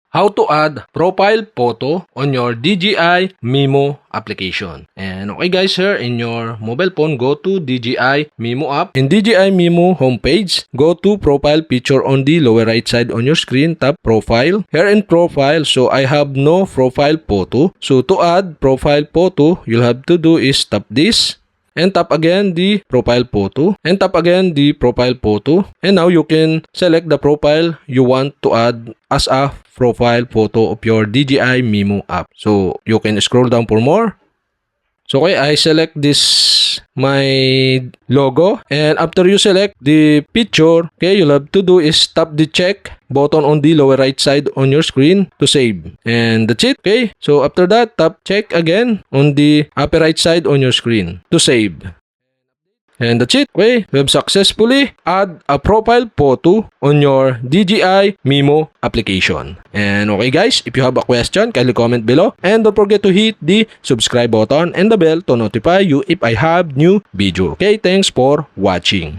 how to add profile photo on your DJI Mimo application. And okay guys, here in your mobile phone, go to DJI Mimo app. In DJI Mimo homepage, go to profile picture on the lower right side on your screen, tap profile. Here in profile, so I have no profile photo. So to add profile photo, you'll have to do is tap this. And tap again the profile photo. And tap again the profile photo. And now you can select the profile you want to add as a profile photo of your DJI Mimo app. So you can scroll down for more. So okay, I select this my logo, and after you select the picture, okay, you'll have to do is tap the check button on the lower right side on your screen to save. And that's it. Okay, so after that, tap check again on the upper right side on your screen to save. And that's it. Okay, we have successfully add a profile photo on your DJI Mimo application. And okay guys, if you have a question, kindly comment below. And don't forget to hit the subscribe button and the bell to notify you if I have new video. Okay, thanks for watching.